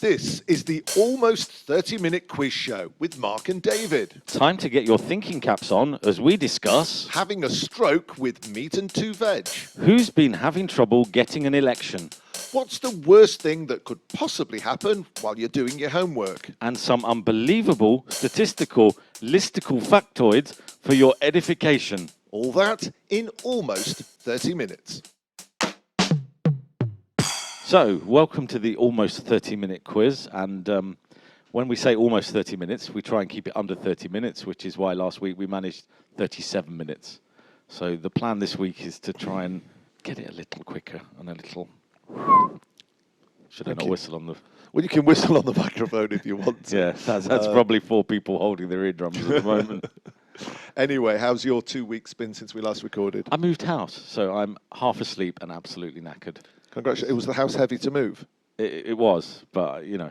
This is the almost 30-minute quiz show with Mark and David. Time to get your thinking caps on as we discuss Having a stroke with meat and two veg. who's been having trouble getting an election What's the worst thing that could possibly happen while you're doing your homework? and some unbelievable statistical listicle factoids for your edification. All that in almost 30 minutes. So, welcome to the almost 30-minute quiz, and when we say almost 30 minutes, we try and keep it under 30 minutes, which is why last week we managed 37 minutes. So the plan this week is to try and get it a little quicker and a little... Should I not whistle on the... Well, you can whistle on the microphone if you want to. Yeah, that's probably 4 people holding their eardrums at the moment. Anyway, how's your 2 weeks been since we last recorded? I moved house, so I'm half asleep and absolutely knackered. Congratulations. Was the house heavy to move? It was, but, you know,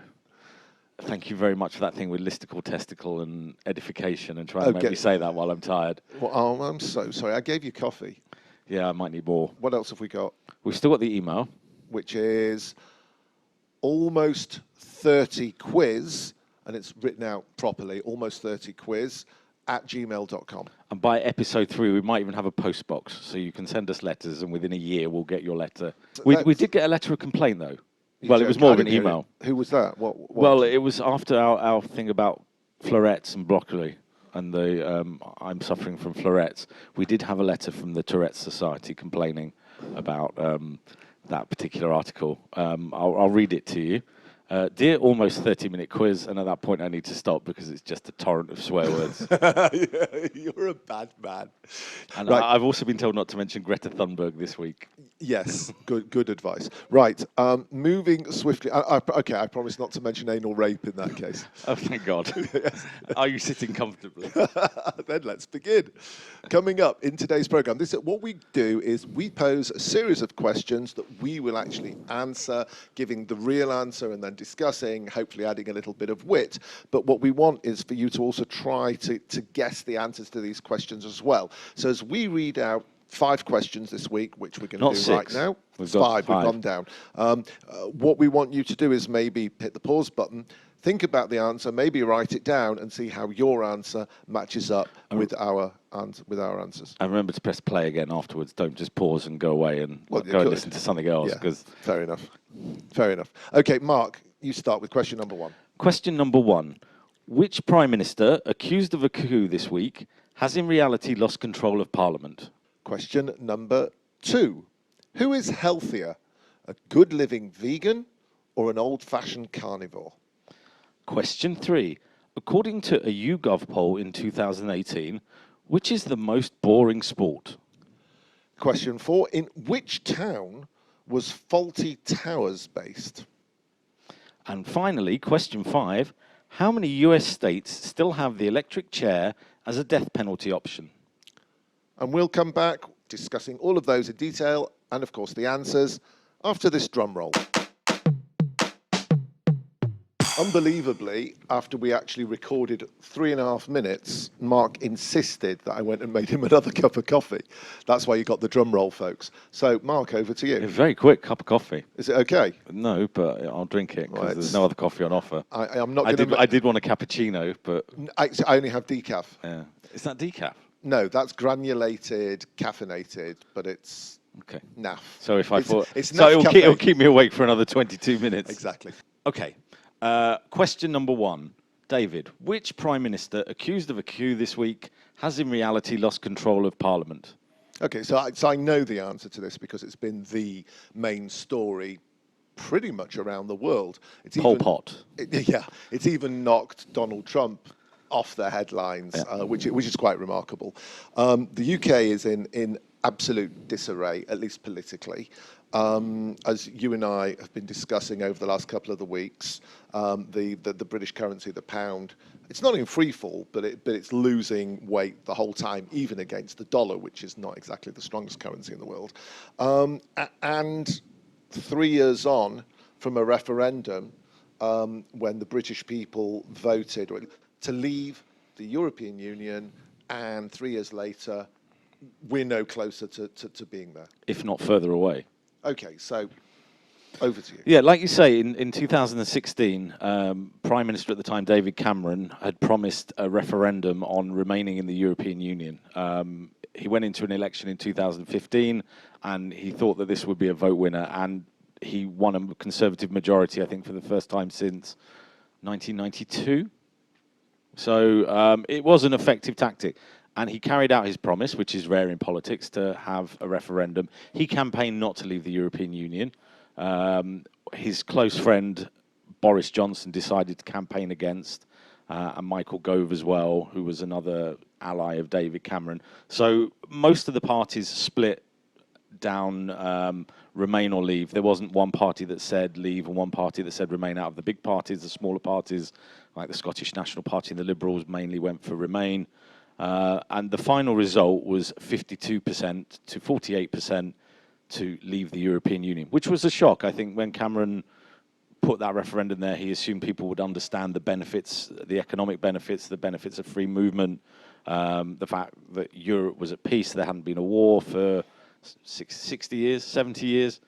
thank you very much for that thing with listicle, testicle and edification and trying to make me say that while I'm tired. Well, oh, I'm so sorry. I gave you coffee. Yeah, I might need more. What else have we got? We've still got the email. Which is almost 30 quiz, and it's written out properly, almost 30 quiz @gmail.com. And by episode 3, we might even have a post box, so you can send us letters, and within a year, we'll get your letter. We did get a letter of complaint, though. Well, it was more of an email. Who was that? What? Well, it was after our thing about florets and broccoli, and I'm suffering from florets. We did have a letter from the Tourette's Society complaining about that particular article. I'll read it to you. Dear almost 30-minute quiz, and at that point I need to stop because it's just a torrent of swear words. You're a bad man. And right. I've also been told not to mention Greta Thunberg this week. Yes, good advice. Right, moving swiftly. Okay, I promise not to mention anal rape in that case. Oh, thank God. Are you sitting comfortably? Then let's begin. Coming up in today's program, what we do is we pose a series of questions that we will actually answer, giving the real answer and then discussing, hopefully adding a little bit of wit. But what we want is for you to also try to guess the answers to these questions as well. So as we read out 5 questions this week, which we're going to do right now. We've got 5. We've gone down. What we want you to do is maybe hit the pause button, think about the answer, maybe write it down and see how your answer matches up with our answers. And remember to press play again afterwards. Don't just pause and go away and go and listen to something else. Yeah, fair enough. Fair enough. Okay, Mark, you start with question number 1. Question number 1. Which Prime Minister accused of a coup this week has in reality lost control of Parliament? Question number 2. Who is healthier, a good living vegan or an old-fashioned carnivore? Question 3. According to a YouGov poll in 2018, which is the most boring sport? Question 4. In which town was Fawlty Towers based? And finally, question 5. How many US states still have the electric chair as a death penalty option? And we'll come back discussing all of those in detail and, of course, the answers after this drum roll. Unbelievably, after we actually recorded 3.5 minutes, Mark insisted that I went and made him another cup of coffee. That's why you got the drum roll, folks. So, Mark, over to you. A very quick cup of coffee. Is it okay? No, but I'll drink it because there's no other coffee on offer. I'm not. I did want a cappuccino, but I only have decaf. Yeah, is that decaf? No, that's granulated, caffeinated, but it's naff. So if it'll keep me awake for another 22 minutes. Exactly. Okay. Question number 1. David, which Prime Minister accused of a coup this week has in reality lost control of Parliament? Okay, so I know the answer to this because it's been the main story pretty much around the world. Pol Pot. It's even knocked Donald Trump off the headlines, which is quite remarkable. The UK is in absolute disarray, at least politically. As you and I have been discussing over the last couple of the weeks, the British currency, the pound, it's not in free fall, but it's losing weight the whole time, even against the dollar, which is not exactly the strongest currency in the world. And 3 years on from a referendum, when the British people voted to leave the European Union, and 3 years later, we're no closer to being there. If not further away. Okay, so Over to you. Yeah, like you say, in 2016, Prime Minister at the time, David Cameron, had promised a referendum on remaining in the European Union. He went into an election in 2015, and he thought that this would be a vote winner, and he won a Conservative majority, I think, for the first time since 1992. So it was an effective tactic. And he carried out his promise, which is rare in politics, to have a referendum. He campaigned not to leave the European Union. His close friend, Boris Johnson, decided to campaign against, and Michael Gove as well, who was another ally of David Cameron. So most of the parties split down remain or leave. There wasn't one party that said leave and one party that said remain. Out of the big parties, the smaller parties, like the Scottish National Party and the Liberals, mainly went for remain. And the final result was 52% to 48% to leave the European Union, which was a shock. I think when Cameron put that referendum there, he assumed people would understand the benefits, the economic benefits, the benefits of free movement, the fact that Europe was at peace, there hadn't been a war for 60 years, 70 years,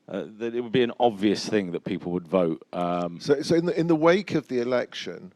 that it would be an obvious thing that people would vote. So in the wake of the election,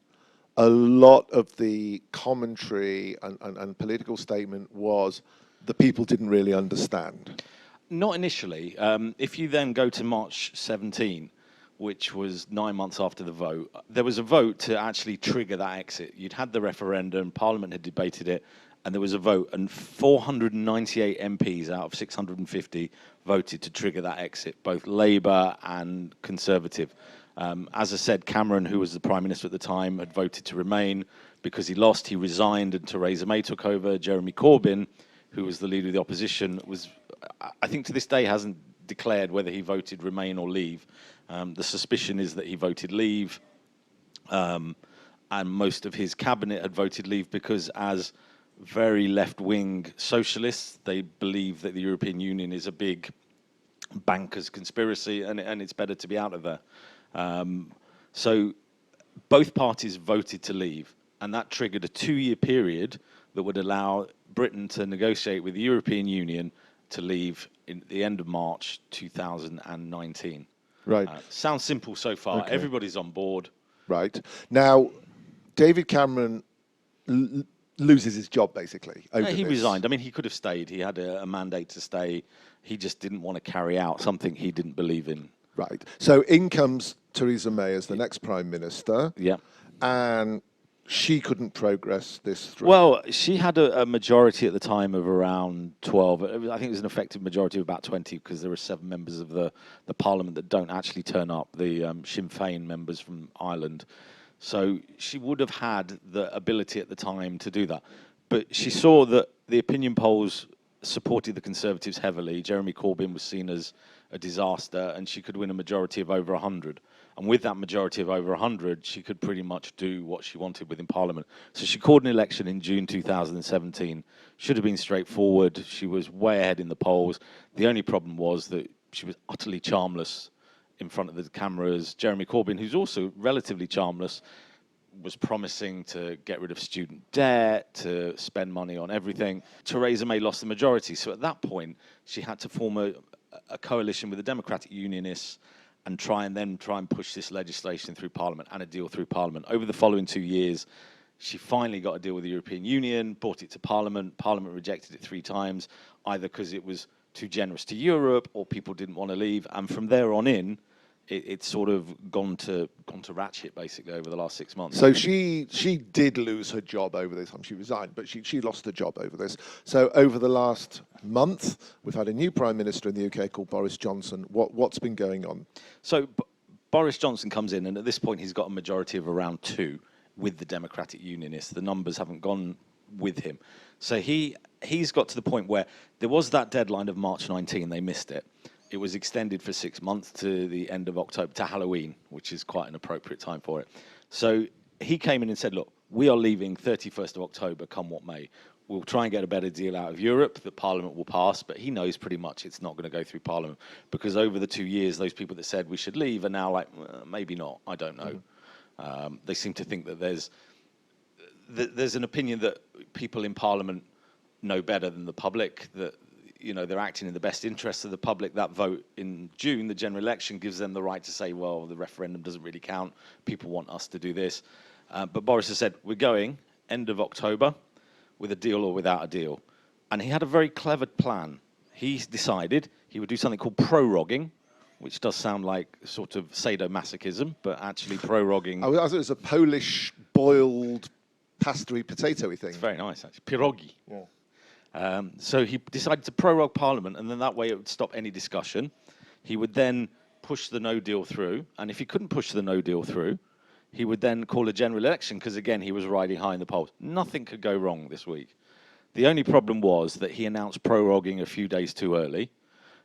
a lot of the commentary and political statement was the people didn't really understand. Not initially. If you then go to March 17, which was 9 months after the vote, there was a vote to actually trigger that exit. You'd had the referendum, Parliament had debated it, and there was a vote, and 498 MPs out of 650 voted to trigger that exit, both Labour and Conservative. As I said, Cameron, who was the Prime Minister at the time, had voted to remain. Because he lost, he resigned, and Theresa May took over. Jeremy Corbyn, who was the leader of the opposition, was, I think to this day, hasn't declared whether he voted remain or leave. The suspicion is that he voted leave, and most of his cabinet had voted leave because, as very left-wing socialists, they believe that the European Union is a big bankers' conspiracy, and it's better to be out of there. So both parties voted to leave, and that triggered a 2-year period that would allow Britain to negotiate with the European Union to leave in the end of March 2019. Right. Sounds simple so far. Okay. Everybody's on board. Right. Now, David Cameron loses his job, basically. He resigned. I mean, he could have stayed. He had a mandate to stay. He just didn't want to carry out something he didn't believe in. Right. So in comes Theresa May as the next Prime Minister. Yeah. And she couldn't progress this through. Well, she had a majority at the time of around 12. I think it was an effective majority of about 20 because there were 7 members of the Parliament that don't actually turn up, the Sinn Féin members from Ireland. So she would have had the ability at the time to do that. But she saw that the opinion polls supported the Conservatives heavily. Jeremy Corbyn was seen as a disaster, and she could win a majority of over 100. And with that majority of over 100, she could pretty much do what she wanted within Parliament. So she called an election in June 2017. Should have been straightforward. She was way ahead in the polls. The only problem was that she was utterly charmless in front of the cameras. Jeremy Corbyn, who's also relatively charmless, was promising to get rid of student debt, to spend money on everything. Theresa May lost the majority. So at that point, she had to form a coalition with the Democratic Unionists and try and push this legislation through Parliament and a deal through Parliament. Over the following 2 years, she finally got a deal with the European Union, brought it to Parliament. Parliament rejected it 3 times, either because it was too generous to Europe or people didn't want to leave. And from there on in, it's sort of gone to ratchet basically over the last 6 months. So she did lose her job over this. She resigned, but she lost her job over this. So over the last month, we've had a new Prime Minister in the UK called Boris Johnson. What's been going on? So Boris Johnson comes in, and at this point he's got a majority of around 2 with the Democratic Unionists. The numbers haven't gone with him. So he's got to the point where there was that deadline of March 19, they missed it. It was extended for 6 months to the end of October, to Halloween, which is quite an appropriate time for it. So he came in and said, look, we are leaving 31st of October, come what may. We'll try and get a better deal out of Europe that Parliament will pass, but he knows pretty much it's not going to go through Parliament because over the 2 years, those people that said we should leave are now like, maybe not, I don't know. They seem to think that there's an opinion that people in Parliament know better than the public, that they're acting in the best interests of the public. That vote in June, the general election, gives them the right to say, well, the referendum doesn't really count. People want us to do this. But Boris has said, we're going end of October with a deal or without a deal. And he had a very clever plan. He decided he would do something called proroguing, which does sound like sort of sadomasochism, but actually proroguing. I thought it was a Polish boiled pastry potato-y thing. It's very nice, actually. Pierogi. Yeah. So he decided to prorogue Parliament, and then that way it would stop any discussion. He would then push the no deal through, and if he couldn't push the no deal through, he would then call a general election, because again, he was riding high in the polls. Nothing could go wrong this week. The only problem was that he announced proroguing a few days too early.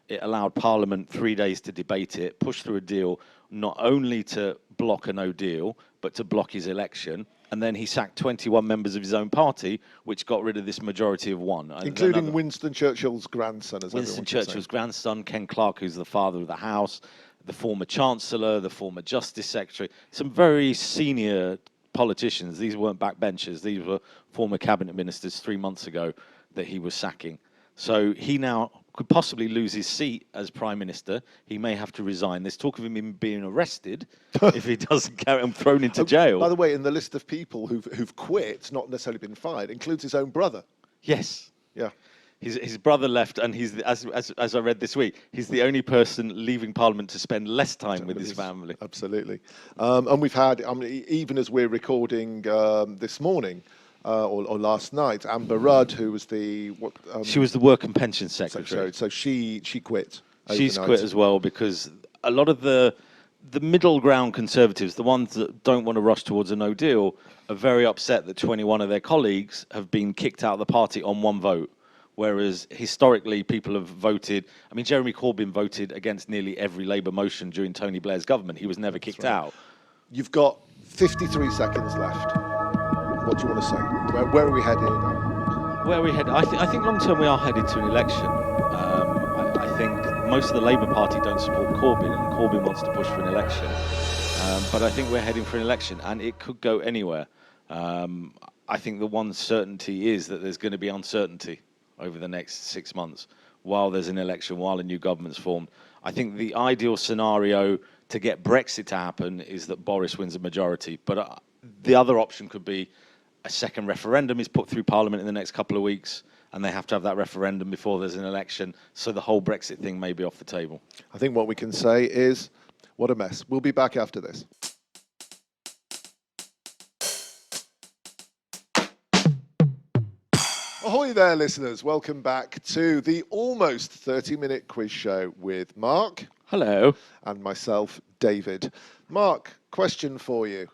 It allowed Parliament 3 days to debate it, push through a deal, not only to block a no deal, but to block his election. And then he sacked 21 members of his own party, which got rid of this majority of one. Including Winston Churchill's grandson, as Winston Churchill's grandson, Ken Clarke, who's the father of the House, the former Chancellor, the former Justice Secretary, some very senior politicians. These weren't backbenchers. These were former cabinet ministers 3 months ago that he was sacking. So he now could possibly lose his seat as Prime Minister. He may have to resign. There's talk of him being arrested if he doesn't carry on, thrown into jail. By the way, in the list of people who've quit, not necessarily been fired, includes his own brother. Yes. Yeah. His brother left, and he's as I read this week, he's the only person leaving Parliament to spend less time with his family. Absolutely. And we've had, even as we're recording this morning, or last night, Amber Rudd, who was she was the Work and Pension Secretary. So she quit. She's overnight. quit as well, because a lot of the middle ground Conservatives, the ones that don't want to rush towards a no deal, are very upset that 21 of their colleagues have been kicked out of the party on one vote. Whereas historically, people have voted. I mean, Jeremy Corbyn voted against nearly every Labour motion during Tony Blair's government. He was never kicked out. You've got 53 seconds left. What do you want to say? Where are we headed? Where are we headed? I think long term we are headed to an election. I think most of the Labour Party don't support Corbyn, and Corbyn wants to push for an election. But I think we're heading for an election, and it could go anywhere. I think the one certainty is that there's going to be uncertainty over the next 6 months while there's an election, while a new government's formed. I think the ideal scenario to get Brexit to happen is that Boris wins a majority. But the other option could be a second referendum is put through Parliament in the next couple of weeks, and they have to have that referendum before there's an election. So the whole Brexit thing may be off the table. I think what we can say is, what a mess. We'll be back after this. Ahoy there, listeners. Welcome back to the almost 30-minute quiz show with Mark. Hello. And myself, David. Mark, question for you.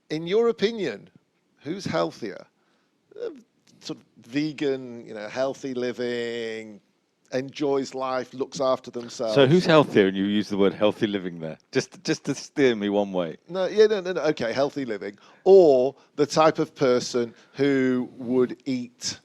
In your opinion, who's healthier? Sort of vegan, healthy living, enjoys life, looks after themselves. So who's healthier? And you use the word healthy living there, just to steer me one way. No. Okay, healthy living, or the type of person who would eat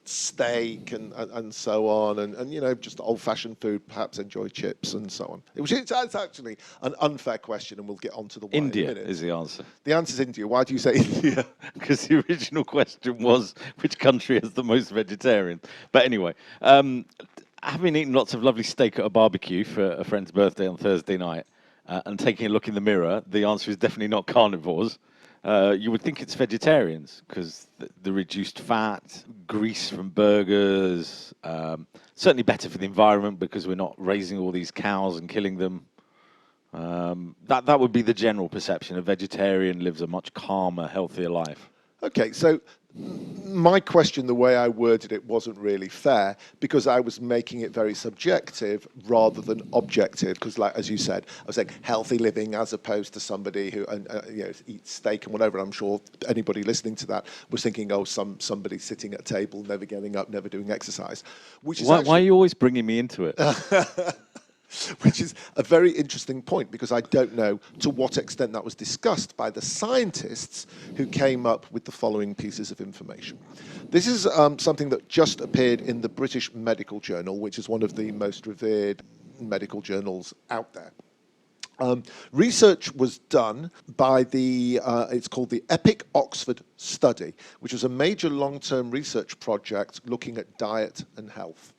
steak and so on, and just old-fashioned food, perhaps enjoy chips and so on. It's actually an unfair question, and we'll get on to the why India in a minute. is the answer. The answer is India. Why do you say India? Because the original question was which country has the most vegetarians. But anyway, having eaten lots of lovely steak at a barbecue for a friend's birthday on Thursday night, and taking a look in the mirror, the answer is definitely not carnivores. You would think it's vegetarians because the reduced fat, grease from burgers, certainly better for the environment because we're not raising all these cows and killing them. That would be the general perception. A vegetarian lives a much calmer, healthier life. Okay, so my question, the way I worded it, wasn't really fair because I was making it very subjective rather than objective. Because, like as you said, I was saying healthy living as opposed to somebody who eats steak and whatever. I'm sure anybody listening to that was thinking, oh, somebody sitting at a table, never getting up, never doing exercise. Which is why are you always bringing me into it? Which is a very interesting point because I don't know to what extent that was discussed by the scientists who came up with the following pieces of information. This is something that just appeared in the British Medical Journal, which is one of the most revered medical journals out there. Research was done by it's called the EPIC Oxford Study, which was a major long-term research project looking at diet and health.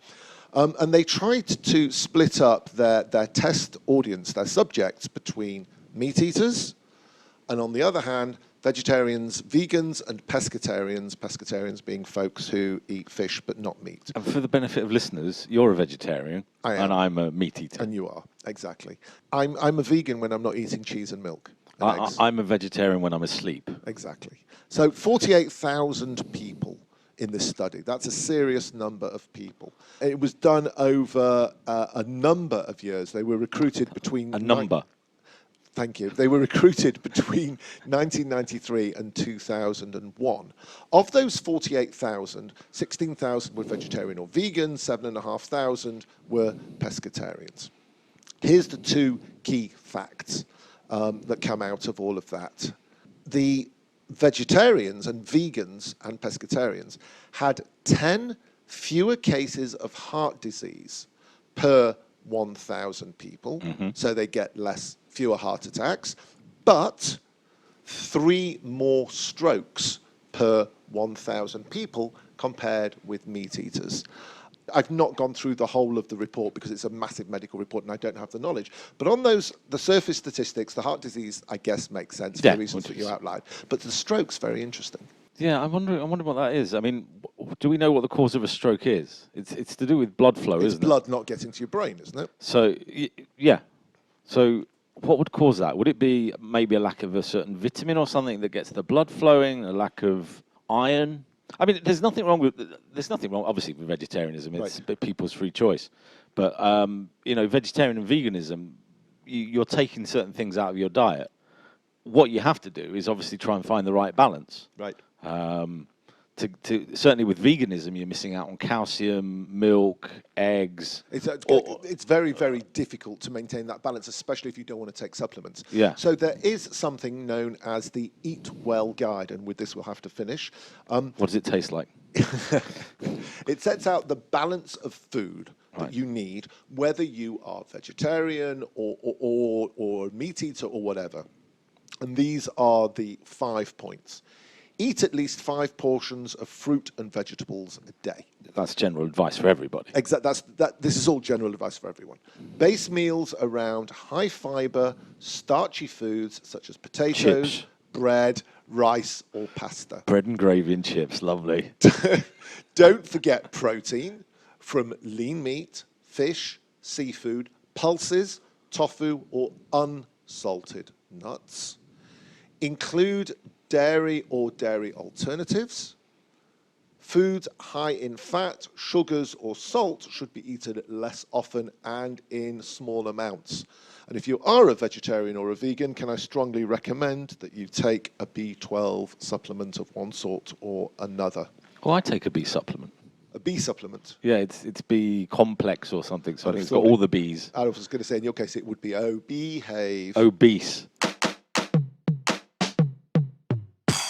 And they tried to split up their test audience, their subjects, between meat eaters and, on the other hand, vegetarians, vegans, and pescatarians, pescatarians being folks who eat fish but not meat. And for the benefit of listeners, you're a vegetarian, I am. and I'm a meat eater. And you are, exactly. I'm a vegan when I'm not eating cheese and milk and eggs. I'm a vegetarian when I'm asleep. Exactly. So 48,000 people in this study. That's a serious number of people. It was done over a number of years. They were recruited between... Thank you. They were recruited between 1993 and 2001. Of those 48,000, 16,000 were vegetarian or vegan, 7,500 were pescatarians. Here's the two key facts that come out of all of that. The vegetarians and vegans and pescatarians had 10 fewer cases of heart disease per 1,000 people, so they get fewer heart attacks, but 3 more strokes per 1,000 people compared with meat eaters. I've not gone through the whole of the report because it's a massive medical report and I don't have the knowledge. But on the surface statistics, the heart disease, I guess, makes sense for the reasons that you outlined. But the stroke's very interesting. Yeah, I'm wondering what that is. I mean, do we know what the cause of a stroke is? It's to do with blood flow, isn't it? It's blood not getting to your brain, isn't it? So, yeah. So what would cause that? Would it be maybe a lack of a certain vitamin or something that gets the blood flowing, a lack of iron? I mean, there's nothing wrong, obviously, with vegetarianism. It's people's free choice. But, vegetarian and veganism, you're taking certain things out of your diet. What you have to do is obviously try and find the right balance. Right. Certainly with veganism, you're missing out on calcium, milk, eggs. It's very, very difficult to maintain that balance, especially if you don't want to take supplements. Yeah. So there is something known as the Eat Well Guide, and with this we'll have to finish. What does it taste like? It sets out the balance of food that you need, whether you are vegetarian or meat eater or whatever. And these are the 5 points. Eat at least 5 portions of fruit and vegetables a day. That's general advice for everybody. Exactly. This is all general advice for everyone. Base meals around high fiber, starchy foods such as potatoes, chips, bread, rice, or pasta. Bread and gravy and chips, lovely. Don't forget protein from lean meat, fish, seafood, pulses, tofu, or unsalted nuts. Include dairy or dairy alternatives. Foods high in fat, sugars, or salt should be eaten less often and in small amounts. And if you are a vegetarian or a vegan, can I strongly recommend that you take a B12 supplement of one sort or another? Oh, I take a B supplement. A B supplement? Yeah, it's B complex or something, so I think it's got all the Bs. I was going to say, in your case, it would be behave. Obese.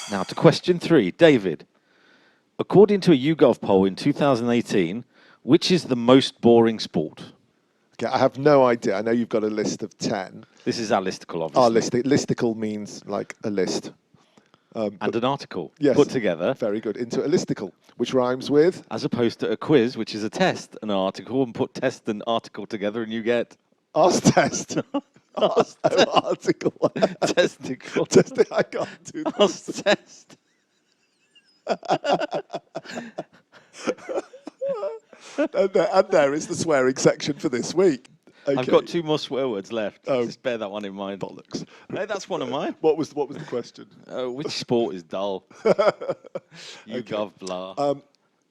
Now to question 3. David, according to a YouGov poll in 2018, which is the most boring sport? Okay, I have no idea. I know you've got a list of 10. This is our listicle, obviously. Our listicle means like a list. And an article yes, put together. Very good. Into a listicle, which rhymes with? As opposed to a quiz, which is a test, an article, and put test and article together and you get... Ask test. Ask article. Testicle. I can't do that. Ask test. And there is the swearing section for this week. Okay. I've got 2 more swear words left. Oh. Just bear that one in mind. Bollocks. No, that's one of mine. What was the question? Which sport is dull? YouGov, blah.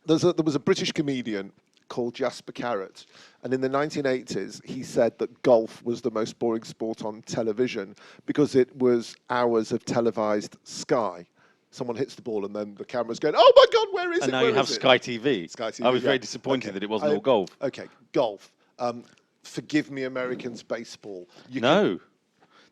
There was a British comedian called Jasper Carrott, and in the 1980s he said that golf was the most boring sport on television because it was hours of televised Sky. Someone hits the ball and then the camera's going, oh my God, where is it? And now you have Sky TV. Sky TV. I was very disappointed that it wasn't all golf. Okay, golf. Forgive me, Americans, baseball.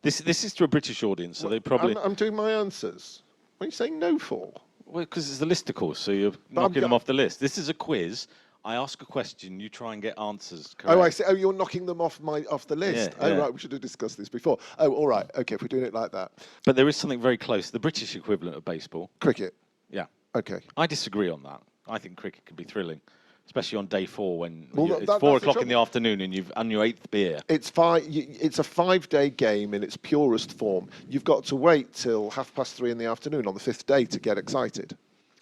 This is to a British audience, so they probably... I'm doing my answers. What are you saying no for? Well, because it's the listicle, so you're knocking them off the list. This is a quiz. I ask a question, you try and get answers correct. Oh, I see. Oh, you're knocking them off the list. Yeah. Right, we should have discussed this before. Oh, all right. Okay, if we're doing it like that. But there is something very close, the British equivalent of baseball. Cricket. Yeah. Okay. I disagree on that. I think cricket can be thrilling. Especially on day 4 when Well, it's that's 4 the o'clock in the trouble. afternoon and you've on your 8th beer. It's a 5-day game in its purest form. You've got to wait till 3:30 in the afternoon on the 5th day to get excited.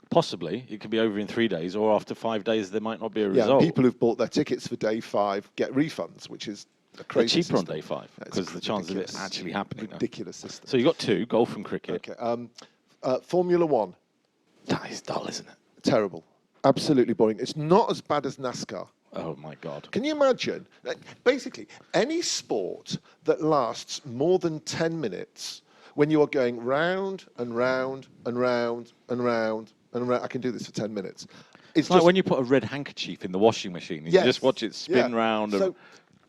Possibly, it could be over in 3 days, or after 5 days there might not be a Yeah, result. and people who've bought their tickets for day 5 get refunds, which is a They're crazy cheaper system. on day 5 Yeah, it's because the chance of it ridiculous. actually happening. Ridiculous system. So you got 2, golf and cricket. Okay. Formula One, That is dull, isn't it? terrible. Absolutely boring. It's not as bad as NASCAR. Oh my God. Can you imagine? Basically, any sport that lasts more than 10 minutes when you are going round and round and round and round and round. I can do this for 10 minutes. It's like when you put a red handkerchief in the washing machine and you just watch it spin round. So,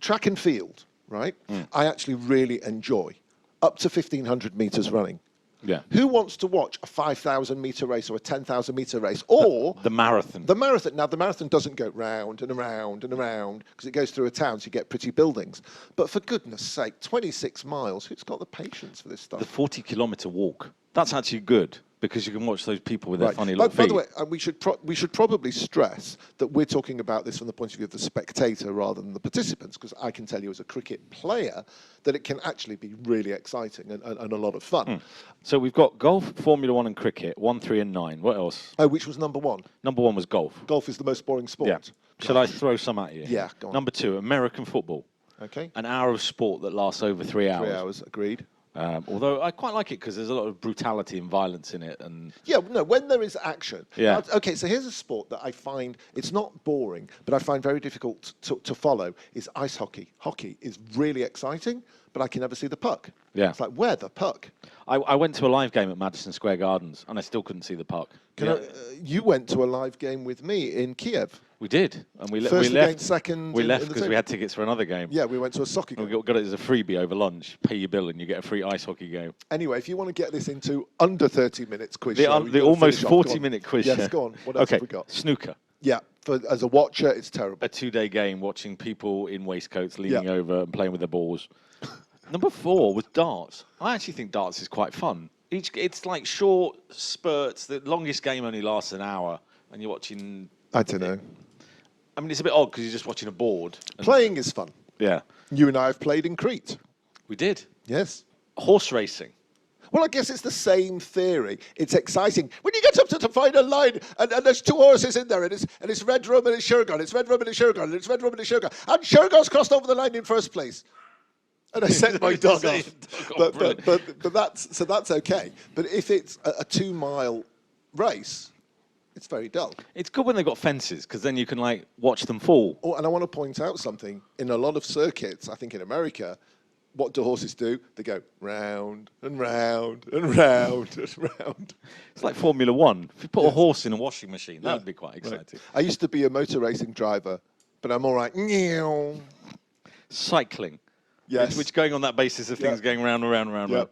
track and field, right? I actually really enjoy up to 1,500 meters running. Yeah. Who wants to watch a 5,000 meter race or a 10,000 meter race or The marathon. the marathon? Now, the marathon doesn't go round and around and around because it goes through a town, so you get pretty buildings. But for goodness sake, 26 miles, who's got the patience for this stuff? The 40-kilometer walk. That's actually good because you can watch those people with their funny By little feet. the way, we should probably stress that we're talking about this from the point of view of the spectator rather than the participants, because I can tell you as a cricket player that it can actually be really exciting and a lot of fun. So we've got golf, Formula 1 and cricket, 1, 3 and 9. What else? Oh, which was number 1? Number 1 was golf. Golf is the most boring sport. Yeah. Shall I throw some at you? Yeah, go on. Number 2, American football. Okay. An hour of sport that lasts over 3 hours. 3 hours, agreed. Although I quite like it because there's a lot of brutality and violence in it. And Yeah, no, when there is action. Yeah. Okay, so here's a sport that I find, it's not boring, but I find very difficult to follow, is ice hockey. Hockey is really exciting, but I can never see the puck. Yeah. It's like, where the puck? I went to a live game at Madison Square Gardens and I still couldn't see the puck. You went to a live game with me in Kiev. We did, and we First we left. against second. We in left the because team. we had tickets for another game. Yeah, we went to a soccer And game. we got it as a freebie over lunch. Pay your bill and you get a free ice hockey game. Anyway, if you want to get this into under 30 minutes quiz The, show, you've the got to almost finish off. Go on. 40-minute quiz Yes, show. go on. What else Okay, have we got? snooker. Yeah, as a watcher, it's terrible. A 2-day game watching people in waistcoats leaning Yeah. over and playing with their balls. Number 4 was darts. I actually think darts is quite fun. It's like short spurts. The longest game only lasts an hour, and you're watching. I don't know. I mean, it's a bit odd because you're just watching a board. and- Playing is fun. Yeah, You and I have played in Crete. we did. Yes. Horse racing. Well, I guess it's the same theory. It's exciting. When you get up to the final line and there's 2 horses in there and it's Red Rum and it's Shergon, it's Red Rum and it's Shergon, and it's Red Rum and it's Shergon. And Shergon's crossed over the line in first place. And I sent my dog off. But that's okay. But if it's a 2-mile race, it's very dull. It's good when they've got fences because then you can like watch them fall. Oh, and I want to point out something. In a lot of circuits, I think in America, what do horses do? They go round and round and round and round. It's like Formula 1. If you put a horse in a washing machine, that would be quite exciting. I used to be a motor racing driver, but I'm all right. Cycling. Yes. Which going on that basis of things going round and round and round. Yeah. Round.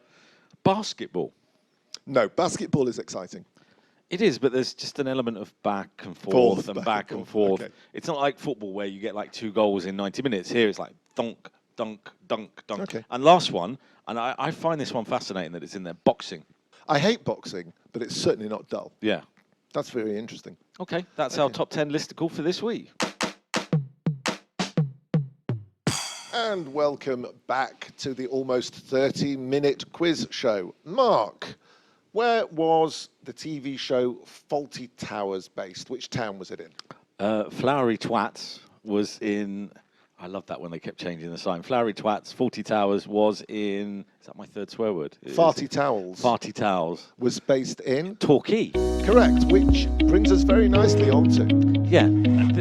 Basketball. No, basketball is exciting. It is, but there's just an element of back and forth and back and forth. Okay. It's not like football where you get like 2 goals in 90 minutes. Here it's like dunk, dunk, dunk, dunk. Okay. And last one, and I find this one fascinating that it's in there, boxing. I hate boxing, but it's certainly not dull. Yeah. That's very interesting. Okay, that's our top 10 listicle for this week. And welcome back to the almost 30-minute quiz show. Mark, where was the TV show Fawlty Towers based? Which town was it in? Flowery Twats was in... I love that when they kept changing the sign. Flowery Twats, Fawlty Towers was in... Is that my third swear word? Farty Towels Farty Towels. was based in... Torquay. Correct, which brings us very nicely on to... Yeah,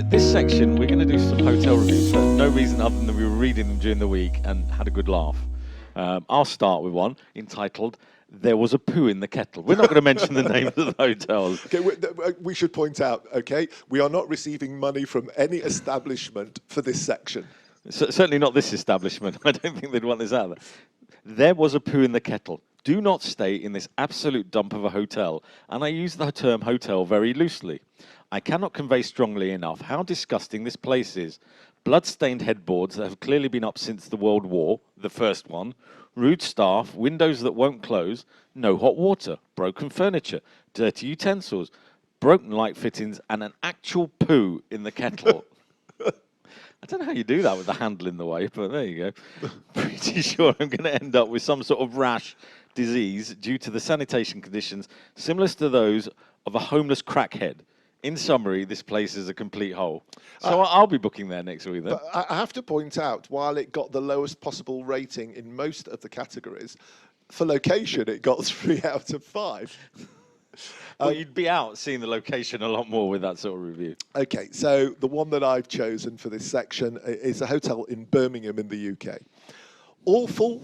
this section, we're going to do some hotel reviews for no reason other than we were reading them during the week and had a good laugh. I'll start with one entitled, There Was a Poo in the Kettle. We're not going to mention the names of the hotels. Okay, we should point out, okay, we are not receiving money from any establishment for this section. Certainly not this establishment. I don't think they'd want this out there. There was a poo in the kettle. Do not stay in this absolute dump of a hotel. And I use the term hotel very loosely. I cannot convey strongly enough how disgusting this place is. Blood-stained headboards that have clearly been up since the World War, the first one, rude staff, windows that won't close, no hot water, broken furniture, dirty utensils, broken light fittings, and an actual poo in the kettle. I don't know how you do that with the handle in the way, but there you go. Pretty sure I'm going to end up with some sort of rash disease due to the sanitation conditions similar to those of a homeless crackhead. In summary, this place is a complete hole. So I'll be booking there next week then. But I have to point out, while it got the lowest possible rating in most of the categories, for location it got 3 out of 5. Well, you'd be out seeing the location a lot more with that sort of review. Okay, so the one that I've chosen for this section is a hotel in Birmingham in the UK. Awful,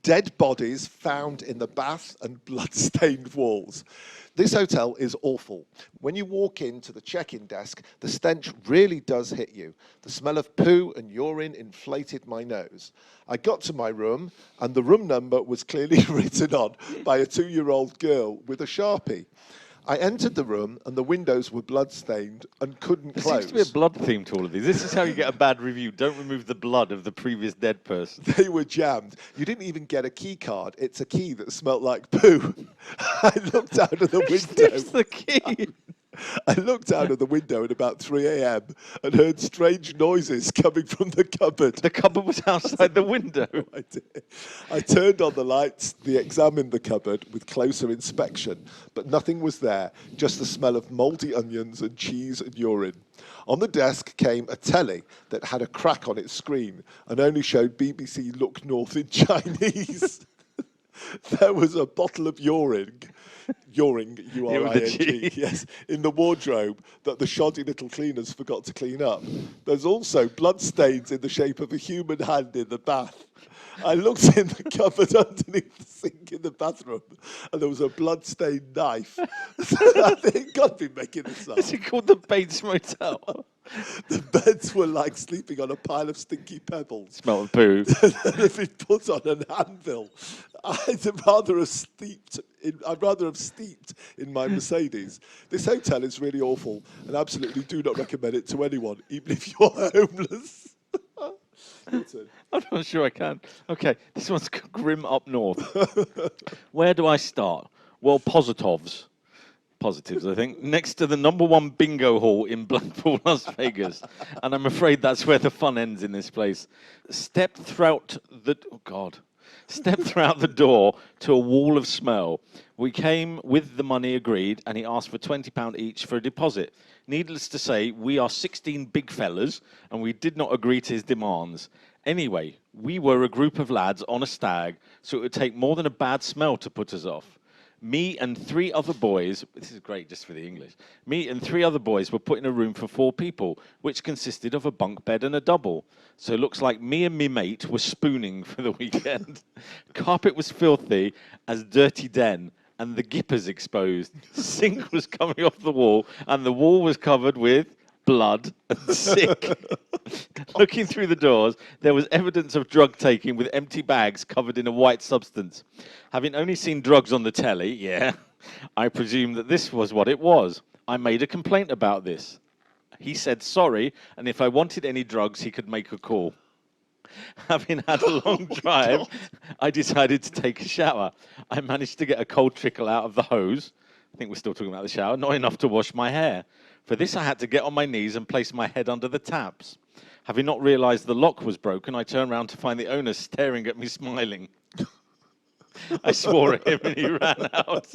dead bodies found in the bath and blood-stained walls. This hotel is awful. When you walk into the check-in desk, the stench really does hit you. The smell of poo and urine inflated my nose. I got to my room, and the room number was clearly written on by a 2-year-old girl with a Sharpie. I entered the room, and the windows were blood-stained and couldn't close. There seems to be a blood theme to all of these. This is how you get a bad review. Don't remove the blood of the previous dead person. They were jammed. You didn't even get a key card. It's a key that smelled like poo. I looked out of the window. Who's the key? I looked out of the window at about 3 a.m. and heard strange noises coming from the cupboard. The cupboard was outside the window. I did. I turned on the lights, examined the cupboard with closer inspection, but nothing was there, just the smell of mouldy onions and cheese and urine. On the desk came a telly that had a crack on its screen and only showed BBC Look North in Chinese. There was a bottle of urine, U-R-I-N-G, yes, in the wardrobe that the shoddy little cleaners forgot to clean up. There's also blood stains in the shape of a human hand in the bath. I looked in the cupboard underneath the sink in the bathroom, and there was a blood-stained knife. I think God be making this up. Is it called the Bates Motel? The beds were like sleeping on a pile of stinky pebbles. Smell of poo. That had been put on an anvil. I'd rather have steeped in my Mercedes. This hotel is really awful, and absolutely do not recommend it to anyone, even if you're homeless. I'm not sure I can. Okay, this one's grim up north. Where do I start? Well, positives, I think. Next to the #1 bingo hall in Blackpool, Las Vegas. And I'm afraid that's where the fun ends in this place. Step throughout the door to a wall of smell. We came with the money agreed, and he asked for £20 each for a deposit. Needless to say, we are 16 big fellas, and we did not agree to his demands. Anyway, we were a group of lads on a stag, so it would take more than a bad smell to put us off. Me and 3 other boys, this is great just for the English, me and 3 other boys were put in a room for 4 people, which consisted of a bunk bed and a double. So it looks like me and me mate were spooning for the weekend. Carpet was filthy as dirty den, and the gippers exposed. Sink was coming off the wall, and the wall was covered with blood and sick. Looking through the doors, there was evidence of drug taking with empty bags covered in a white substance. Having only seen drugs on the telly, I presume that this was what it was. I made a complaint about this. He said sorry, and if I wanted any drugs, he could make a call. Having had a long drive, I decided to take a shower. I managed to get a cold trickle out of the hose. I think we're still talking about the shower, not enough to wash my hair. For this, I had to get on my knees and place my head under the taps. Having not realized the lock was broken, I turned around to find the owner staring at me, smiling. I swore at him and he ran out.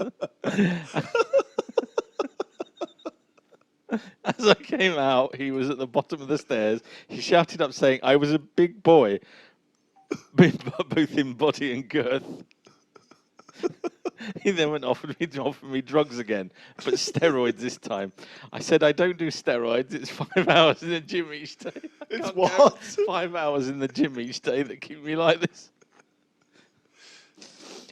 As I came out, he was at the bottom of the stairs. He shouted up saying I was a big boy, both in body and girth. He then went off and offered me drugs again, but steroids this time. I said, I don't do steroids. It's 5 hours in the gym each day. It's what? 5 hours in the gym each day that keep me like this.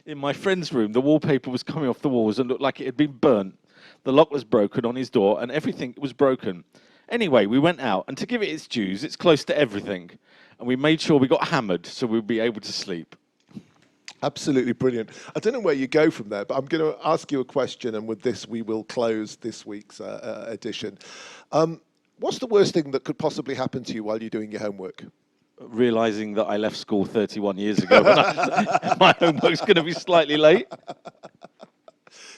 In my friend's room, the wallpaper was coming off the walls and looked like it had been burnt. The lock was broken on his door and everything was broken. Anyway, we went out, and to give it its dues, it's close to everything. And we made sure we got hammered so we'd be able to sleep. Absolutely brilliant. I don't know where you go from there, but I'm going to ask you a question, and with this, we will close this week's edition. What's the worst thing that could possibly happen to you while you're doing your homework? Realising that I left school 31 years ago, and my homework's going to be slightly late.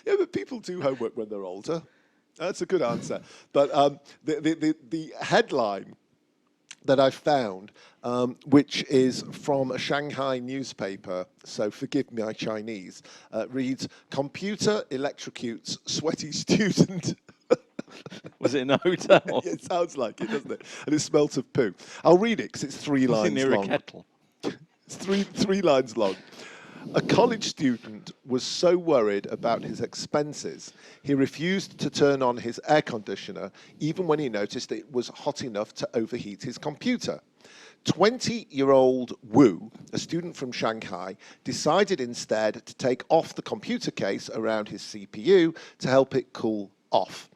Yeah, but people do homework when they're older. That's a good answer. But the headline that I found, which is from a Shanghai newspaper, so forgive me, my Chinese, reads, "Computer electrocutes sweaty student." Was it in a hotel? It sounds like it, doesn't it? And it smelt of poo. I'll read it because it's three Was it lines near a long. kettle? It's three lines long. A college student was so worried about his expenses, he refused to turn on his air conditioner even when he noticed it was hot enough to overheat his computer. 20-year-old Wu, a student from Shanghai, decided instead to take off the computer case around his CPU to help it cool off.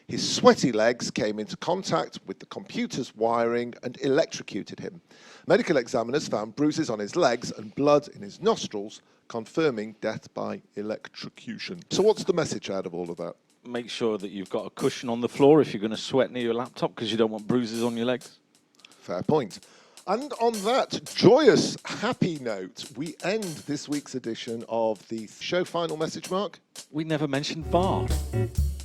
His sweaty legs came into contact with the computer's wiring and electrocuted him. Medical examiners found bruises on his legs and blood in his nostrils, confirming death by electrocution. So what's the message out of all of that? Make sure that you've got a cushion on the floor if you're going to sweat near your laptop because you don't want bruises on your legs. Fair point. And on that joyous, happy note, we end this week's edition of the show. Final message, Mark? We never mentioned bar.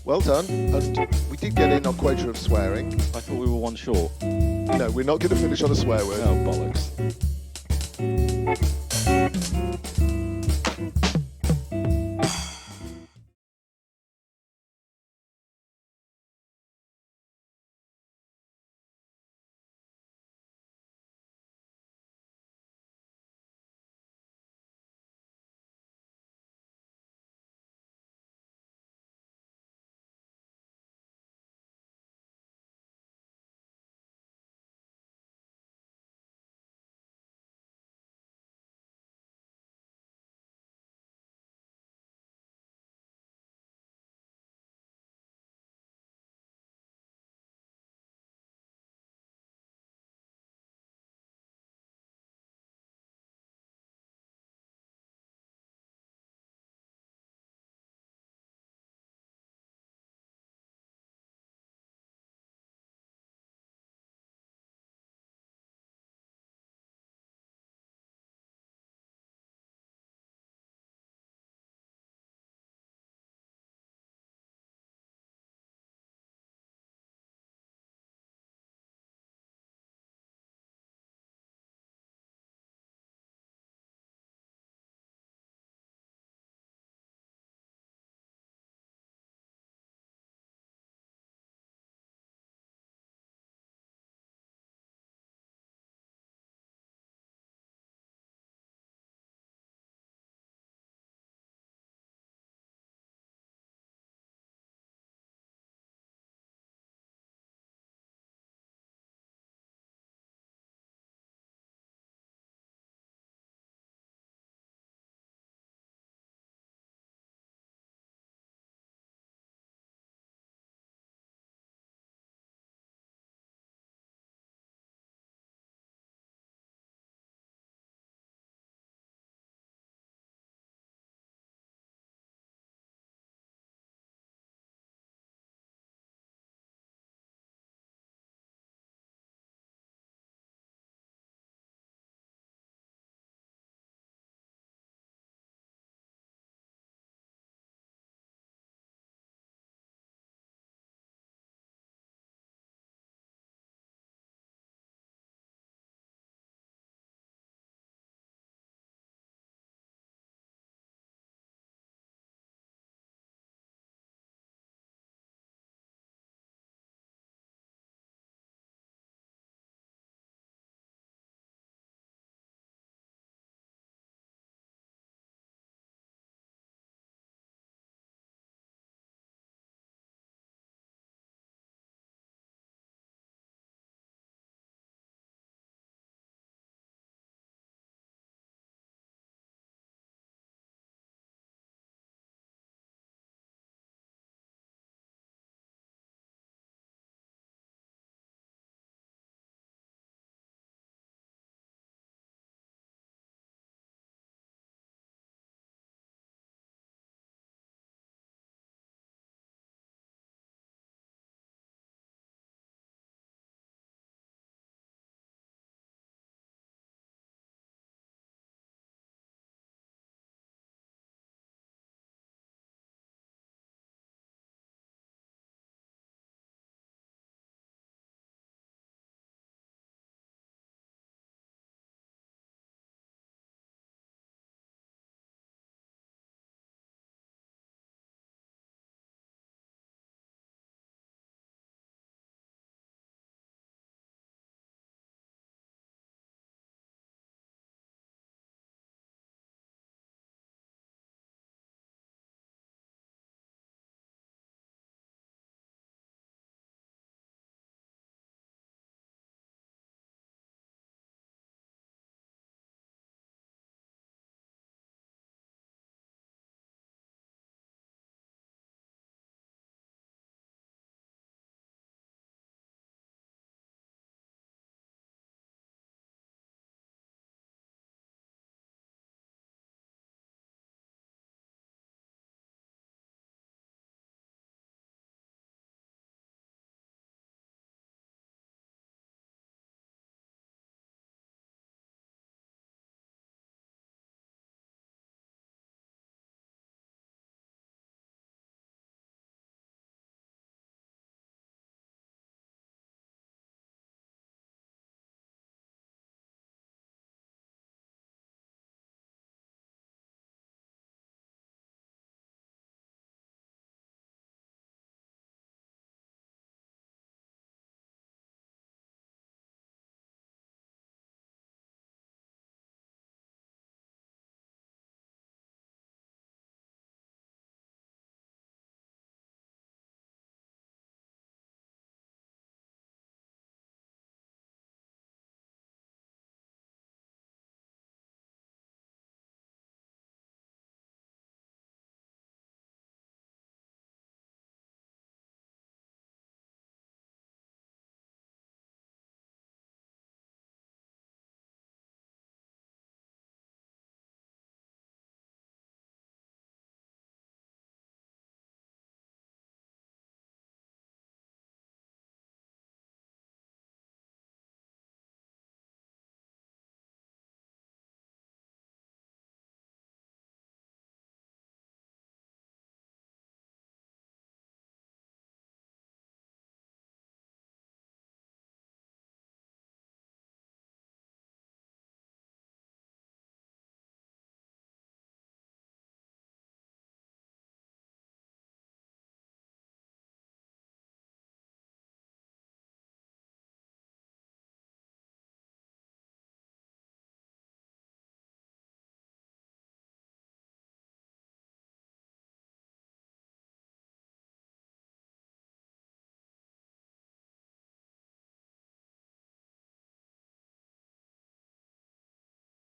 Well done. And we did get in our quota of swearing. I thought we were one short. No, we're not going to finish on a swear word. Oh, bollocks.